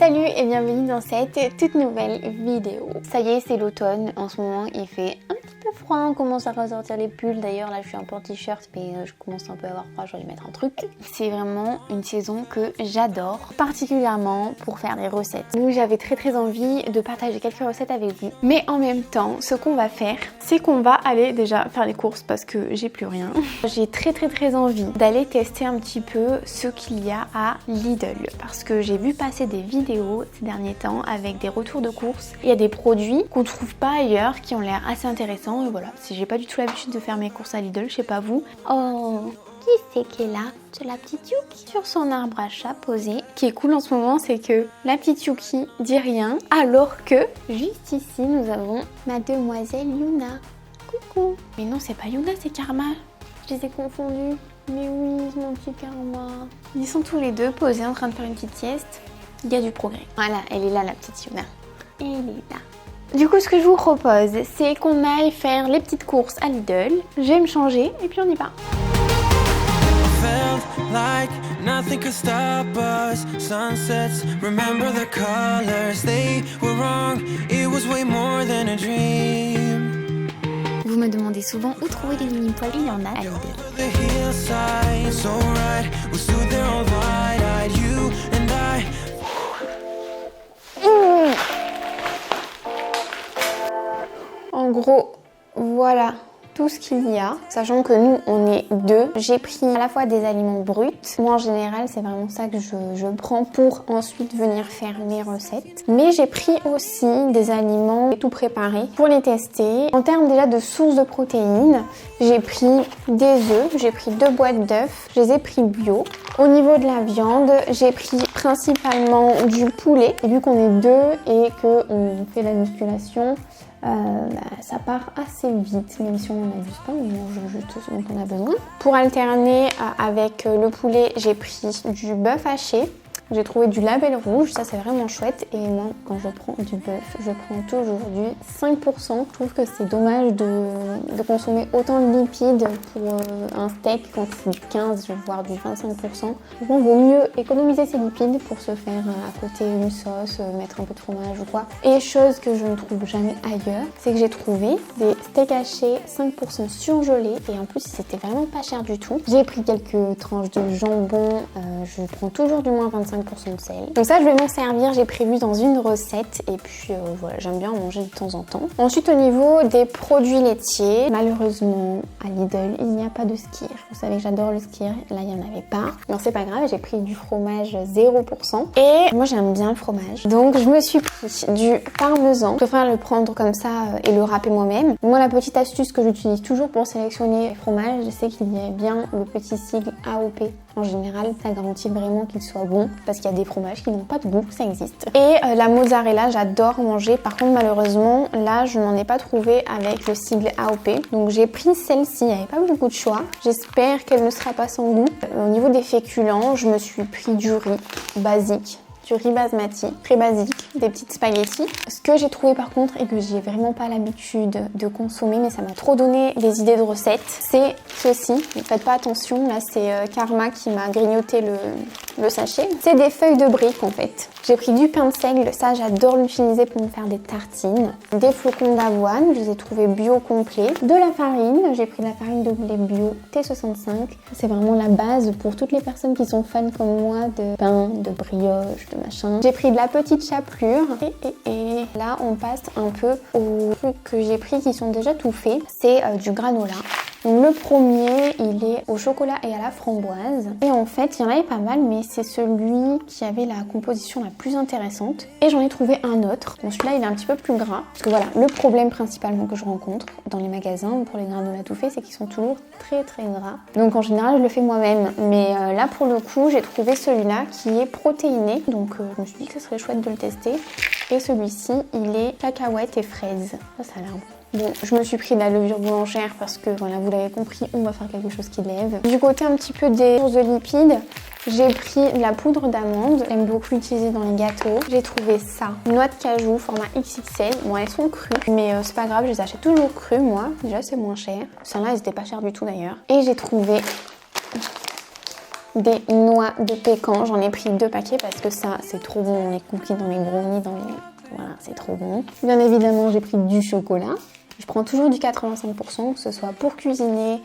Salut et bienvenue dans cette toute nouvelle vidéo. Ça y est, c'est l'automne. En ce moment, il fait un petit peu froid. On commence à ressortir les pulls. D'ailleurs, là, je suis un peu en t-shirt, mais je commence un peu à avoir froid. Je vais mettre un truc. C'est vraiment une saison que j'adore, particulièrement pour faire des recettes. Donc, j'avais très envie de partager quelques recettes avec vous. Mais en même temps, ce qu'on va faire, c'est qu'on va aller déjà faire les courses parce que j'ai plus rien. J'ai très envie d'aller tester un petit peu ce qu'il y a à Lidl parce que j'ai vu passer des vidéos ces derniers temps avec des retours de courses. Il y a des produits qu'on trouve pas ailleurs qui ont l'air assez intéressants et voilà, si j'ai pas du tout l'habitude de faire mes courses à Lidl, je sais pas vous. Oh, qui c'est qui est là? C'est la petite Yuki sur son arbre à chat posé. Ce qui est cool en ce moment, c'est que la petite Yuki dit rien alors que juste ici nous avons ma demoiselle Yuna. Coucou. Mais non, c'est pas Yuna, c'est Karma. Je les ai confondus. Mais oui, mon petit Karma. Ils sont tous les deux posés en train de faire une petite sieste. Il y a du progrès. Voilà, elle est là, la petite Yuna. Elle est là. Du coup, ce que je vous propose, c'est qu'on aille faire les petites courses à Lidl. Je vais me changer et puis on y va. Vous me demandez souvent où trouver des mini-poils, il y en a à Lidl. En gros, voilà tout ce qu'il y a, sachant que nous on est deux. J'ai pris à la fois des aliments bruts. Moi en général c'est vraiment ça que je prends pour ensuite venir faire mes recettes. Mais j'ai pris aussi des aliments tout préparés pour les tester. En termes déjà de sources de protéines, j'ai pris des œufs, j'ai pris 2 boîtes d'œufs, je les ai pris bio. Au niveau de la viande, j'ai pris principalement du poulet. Et vu qu'on est deux et qu'on fait la musculation, ça part assez vite, même si on n'en abuse pas, on mange juste ce dont on a besoin. Pour alterner avec le poulet, j'ai pris du bœuf haché. J'ai trouvé du label rouge, ça c'est vraiment chouette. Et moi, quand je prends du bœuf, je prends toujours du 5%. Je trouve que c'est dommage de consommer autant de lipides pour un steak quand c'est du 15, voire du 25%. Il vaut mieux économiser ces lipides pour se faire à côté une sauce, mettre un peu de fromage ou quoi. Et chose que je ne trouve jamais ailleurs, c'est que j'ai trouvé des steaks hachés 5% surgelés. Et en plus, c'était vraiment pas cher du tout. J'ai pris quelques tranches de jambon, je prends toujours du moins 25% de sel. Donc ça, je vais m'en servir, j'ai prévu dans une recette et puis voilà, j'aime bien en manger de temps en temps. Ensuite, au niveau des produits laitiers, malheureusement à Lidl, il n'y a pas de skyr. Vous savez que j'adore le skyr, là il n'y en avait pas. Non, c'est pas grave, j'ai pris du fromage 0% et moi j'aime bien le fromage. Donc je me suis pris du parmesan. Je préfère le prendre comme ça et le râper moi-même. Moi, la petite astuce que j'utilise toujours pour sélectionner les fromages, c'est qu'il y a bien le petit sigle AOP. En général, ça garantit vraiment qu'il soit bon parce qu'il y a des fromages qui n'ont pas de goût, ça existe. Et la mozzarella, j'adore manger. Par contre, malheureusement, là, je n'en ai pas trouvé avec le sigle AOP. Donc, j'ai pris celle-ci. Il n'y avait pas beaucoup de choix. J'espère qu'elle ne sera pas sans goût. Au niveau des féculents, je me suis pris du riz basique. Du riz basmati, très basique, des petites spaghettis. Ce que j'ai trouvé par contre et que j'ai vraiment pas l'habitude de consommer, mais ça m'a trop donné des idées de recettes, c'est ceci. Ne faites pas attention, là c'est Karma qui m'a grignoté le sachet. C'est des feuilles de briques en fait. J'ai pris du pain de seigle, ça j'adore l'utiliser pour me faire des tartines. Des flocons d'avoine, je les ai trouvés bio complets. De la farine, j'ai pris de la farine de blé bio T65. C'est vraiment la base pour toutes les personnes qui sont fans comme moi de pain, de brioche, de machin. J'ai pris de la petite chapelure et là on passe un peu aux trucs que j'ai pris qui sont déjà tout faits. C'est du granola. Donc le premier, il est au chocolat et à la framboise. Et en fait, il y en avait pas mal, mais c'est celui qui avait la composition la plus intéressante. Et j'en ai trouvé un autre. Bon, celui-là, il est un petit peu plus gras. Parce que voilà, le problème principalement que je rencontre dans les magasins pour les granolas tout faits, c'est qu'ils sont toujours très gras. Donc en général, je le fais moi-même. Mais là, pour le coup, j'ai trouvé celui-là qui est protéiné. Donc je me suis dit que ce serait chouette de le tester. Et celui-ci, il est cacahuètes et fraises. Ça a l'air bon. Bon, je me suis pris de la levure boulangère parce que, voilà, vous l'avez compris, on va faire quelque chose qui lève. Du côté un petit peu des sources de lipides, j'ai pris de la poudre d'amande. J'aime beaucoup l'utiliser dans les gâteaux. J'ai trouvé ça, noix de cajou, format XXL. Bon, elles sont crues, mais c'est pas grave, je les achète toujours crues, moi. Déjà, c'est moins cher. Celles-là, elles étaient pas chères du tout d'ailleurs. Et j'ai trouvé des noix de pécan. J'en ai pris 2 paquets parce que ça, c'est trop bon. Les cookies dans les brownies, dans les... Voilà, c'est trop bon. Bien évidemment, j'ai pris du chocolat. Je prends toujours du 85%, que ce soit pour cuisiner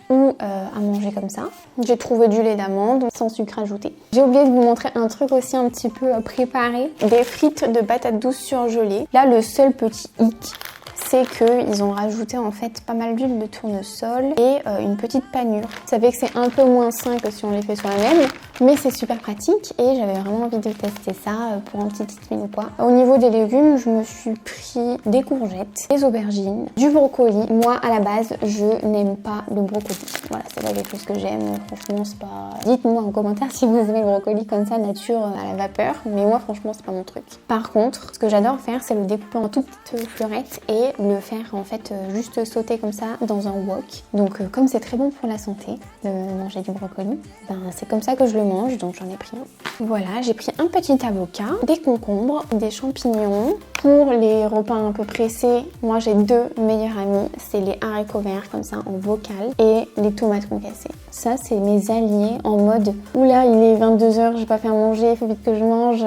ou à manger comme ça. J'ai trouvé du lait d'amande sans sucre ajouté. J'ai oublié de vous montrer un truc aussi un petit peu préparé. Des frites de patates douces surgelées. Là, le seul petit hic, c'est qu'ils ont rajouté en fait pas mal d'huile de tournesol et une petite panure. Ça fait que c'est un peu moins sain que si on les fait soi-même, mais c'est super pratique et j'avais vraiment envie de tester ça pour un petit meal ou quoi. Au niveau des légumes, je me suis pris des courgettes, des aubergines, du brocoli. Moi, à la base, je n'aime pas le brocoli. Voilà, c'est pas quelque chose que j'aime. Franchement, c'est pas... Dites-moi en commentaire si vous aimez le brocoli comme ça, nature, à la vapeur. Mais moi, franchement, c'est pas mon truc. Par contre, ce que j'adore faire, c'est le découper en toutes petites fleurettes et le faire en fait juste sauter comme ça dans un wok. Donc comme c'est très bon pour la santé de manger du brocoli, ben c'est comme ça que je le mange, donc j'en ai pris un. Voilà, j'ai pris un petit avocat, des concombres, des champignons. Pour les repas un peu pressés, moi j'ai 2 meilleurs amis, c'est les haricots verts comme ça en vocal et les tomates concassées. Ça c'est mes alliés en mode oula il est 22h, j'ai pas fait à manger, il faut vite que je mange.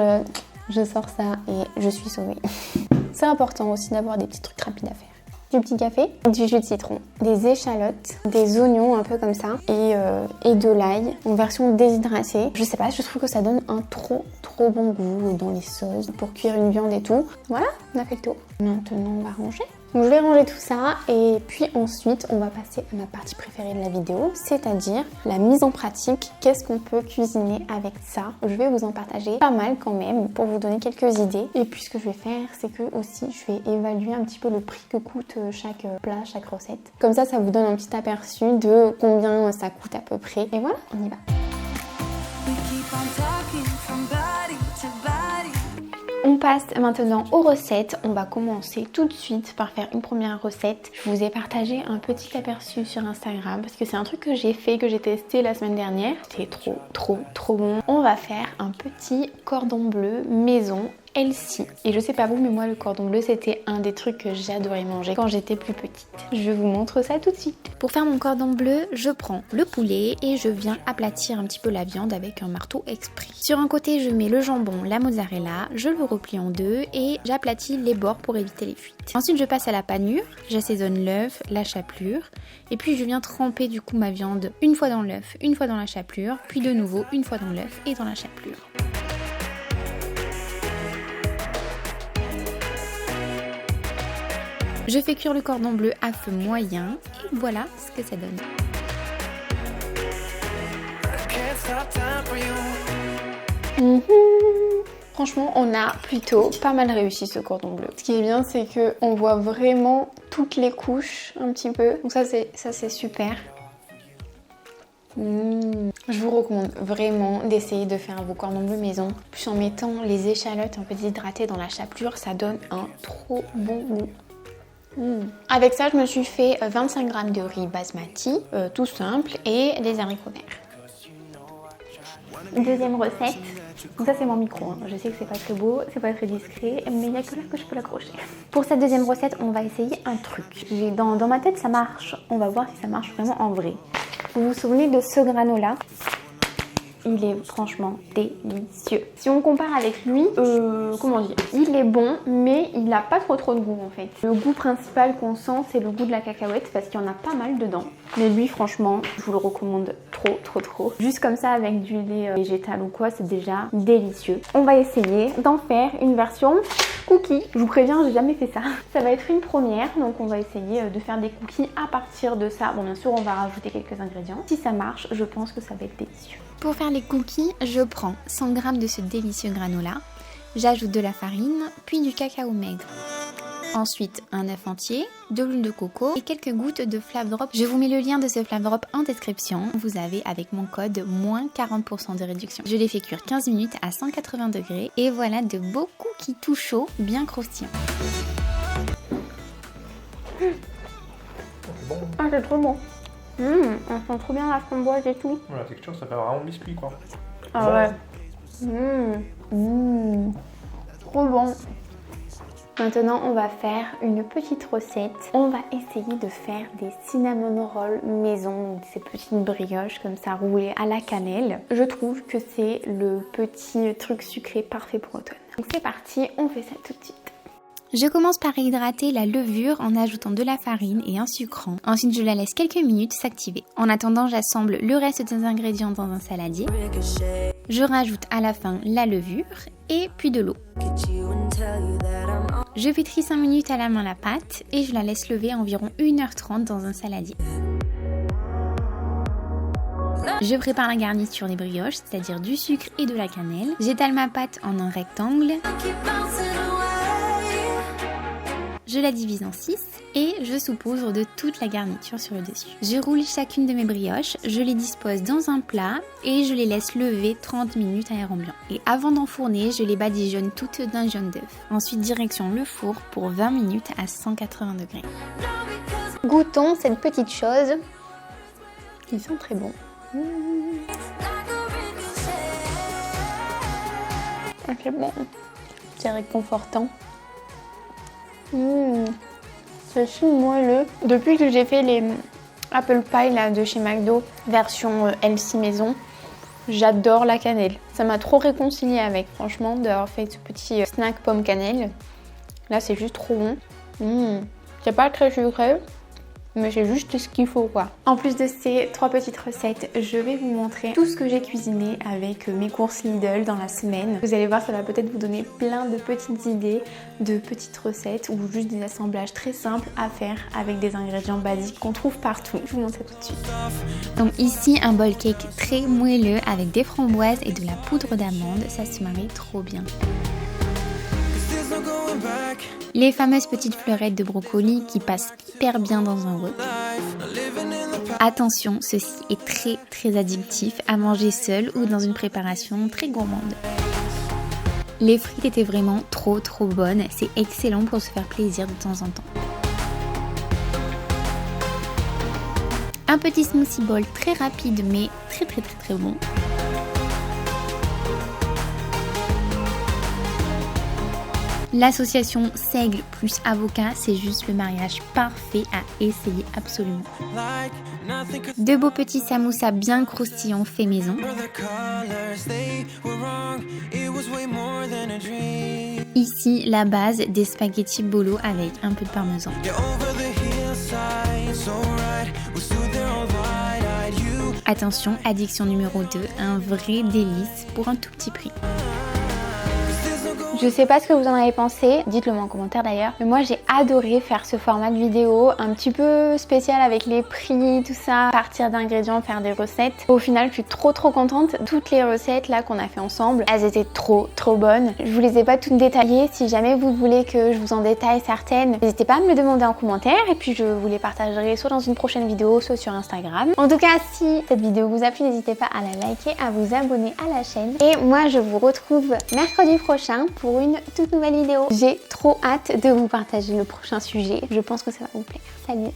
Je sors ça et je suis sauvée. C'est important aussi d'avoir des petits trucs rapides à faire. Du petit café, du jus de citron, des échalotes, des oignons un peu comme ça et de l'ail en version déshydratée. Je sais pas, je trouve que ça donne un trop bon goût dans les sauces pour cuire une viande et tout. Voilà, on a fait le tour. Maintenant on va ranger. Donc je vais ranger tout ça et puis ensuite on va passer à ma partie préférée de la vidéo, c'est-à-dire la mise en pratique. Qu'est-ce qu'on peut cuisiner avec ça? Je vais vous en partager pas mal quand même pour vous donner quelques idées. Et puis ce que je vais faire, c'est que aussi je vais évaluer un petit peu le prix que coûte chaque plat, chaque recette. Comme ça, ça vous donne un petit aperçu de combien ça coûte à peu près. Et voilà, on y va. On passe maintenant aux recettes. On va commencer tout de suite par faire une première recette. Je vous ai partagé un petit aperçu sur Instagram parce que c'est un truc que j'ai fait, que j'ai testé la semaine dernière. C'était trop bon. On va faire un petit cordon bleu maison Healthy. Et je sais pas vous, mais moi le cordon bleu c'était un des trucs que j'adorais manger quand j'étais plus petite. Je vous montre ça tout de suite. Pour faire mon cordon bleu, je prends le poulet et je viens aplatir un petit peu la viande avec un marteau exprès. Sur un côté, je mets le jambon, la mozzarella, je le replie en 2 et j'aplatis les bords pour éviter les fuites. Ensuite, je passe à la panure, j'assaisonne l'œuf, la chapelure et puis je viens tremper du coup ma viande une fois dans l'œuf, une fois dans la chapelure, puis de nouveau une fois dans l'œuf et dans la chapelure. Je fais cuire le cordon bleu à feu moyen et voilà ce que ça donne. Franchement, on a plutôt pas mal réussi ce cordon bleu. Ce qui est bien, c'est que on voit vraiment toutes les couches un petit peu. Donc ça c'est super. Je vous recommande vraiment d'essayer de faire vos cordons bleus maison. Puis en mettant les échalotes un peu déshydratées dans la chapelure, ça donne un trop bon goût. Avec ça, je me suis fait 25 g de riz basmati, tout simple, et des haricots verts. Deuxième recette. Donc ça c'est mon micro, hein. Je sais que c'est pas très beau, c'est pas très discret, mais il n'y a que là que je peux l'accrocher. Pour cette deuxième recette, on va essayer un truc. Dans ma tête ça marche, on va voir si ça marche vraiment en vrai. Vous vous souvenez de ce granola? Il est franchement délicieux. Si on compare avec lui, comment dire, il est bon, mais il n'a pas trop de goût en fait. Le goût principal qu'on sent, c'est le goût de la cacahuète parce qu'il y en a pas mal dedans. Mais lui, franchement, je vous le recommande trop. Juste comme ça avec du lait végétal ou quoi, c'est déjà délicieux. On va essayer d'en faire une version cookies. Je vous préviens, j'ai jamais fait ça. Ça va être une première, donc on va essayer de faire des cookies à partir de ça. Bon, bien sûr, on va rajouter quelques ingrédients. Si ça marche, je pense que ça va être délicieux. Pour faire les cookies, je prends 100 g de ce délicieux granola, j'ajoute de la farine, puis du cacao maigre. Ensuite, un œuf entier, de l'huile de coco et quelques gouttes de Flav Drop. Je vous mets le lien de ce Flav Drop en description. Vous avez avec mon code moins 40% de réduction. Je les fais cuire 15 minutes à 180 degrés et voilà de beaux cookies tout chauds, bien croustillants. Ah, c'est trop bon. On sent trop bien la framboise et tout. La texture, ça fait vraiment biscuit quoi. Ah ouais. Trop bon. Maintenant, on va faire une petite recette. On va essayer de faire des cinnamon rolls maison, ces petites brioches comme ça roulées à la cannelle. Je trouve que c'est le petit truc sucré parfait pour automne. Donc c'est parti, on fait ça tout de suite. Je commence par hydrater la levure en ajoutant de la farine et un sucrant. Ensuite, je la laisse quelques minutes s'activer. En attendant, j'assemble le reste des ingrédients dans un saladier. Je rajoute à la fin la levure et puis de l'eau. Je pétris 5 minutes à la main la pâte et je la laisse lever environ 1h30 dans un saladier. Je prépare la garniture des brioches, c'est-à-dire du sucre et de la cannelle. J'étale ma pâte en un rectangle. Je la divise en 6 et je saupoudre de toute la garniture sur le dessus. Je roule chacune de mes brioches, je les dispose dans un plat et je les laisse lever 30 minutes à air ambiant. Et avant d'enfourner, je les badigeonne toutes d'un jaune d'œuf. Ensuite, direction le four pour 20 minutes à 180 degrés. Goûtons cette petite chose. Ils sont très bons. C'est bon. C'est réconfortant. C'est si moelleux. Depuis que j'ai fait les apple pie là, de chez McDo, version healthy maison, j'adore la cannelle. Ça m'a trop réconciliée avec, franchement, d'avoir fait ce petit snack pomme cannelle. Là, c'est juste trop bon. C'est pas très sucré, mais c'est juste ce qu'il faut quoi. En plus de ces 3 petites recettes, je vais vous montrer tout ce que j'ai cuisiné avec mes courses Lidl dans la semaine. Vous allez voir, ça va peut-être vous donner plein de petites idées, de petites recettes ou juste des assemblages très simples à faire avec des ingrédients basiques qu'on trouve partout. Je vous montre ça tout de suite. Donc ici, un bowl cake très moelleux avec des framboises et de la poudre d'amande. Ça se marie trop bien. Les fameuses petites fleurettes de brocoli qui passent hyper bien dans un wok. Attention, ceci est très addictif à manger seul ou dans une préparation très gourmande. Les frites étaient vraiment trop bonnes, c'est excellent pour se faire plaisir de temps en temps. Un petit smoothie bowl très rapide mais très bon. L'association seigle plus avocat, c'est juste le mariage parfait à essayer absolument. De beaux petits samoussas bien croustillants faits maison. Ici, la base des spaghettis bolo avec un peu de parmesan. Attention, addiction numéro 2, un vrai délice pour un tout petit prix. Je sais pas ce que vous en avez pensé, dites-le moi en commentaire d'ailleurs. Mais moi j'ai adoré faire ce format de vidéo un petit peu spécial avec les prix, tout ça, partir d'ingrédients, faire des recettes. Au final je suis trop contente. Toutes les recettes là qu'on a fait ensemble, elles étaient trop bonnes. Je vous les ai pas toutes détaillées. Si jamais vous voulez que je vous en détaille certaines, n'hésitez pas à me le demander en commentaire et puis je vous les partagerai soit dans une prochaine vidéo, soit sur Instagram. En tout cas, si cette vidéo vous a plu, n'hésitez pas à la liker, à vous abonner à la chaîne. Et moi je vous retrouve mercredi prochain pour une toute nouvelle vidéo. J'ai trop hâte de vous partager le prochain sujet. Je pense que ça va vous plaire. Salut!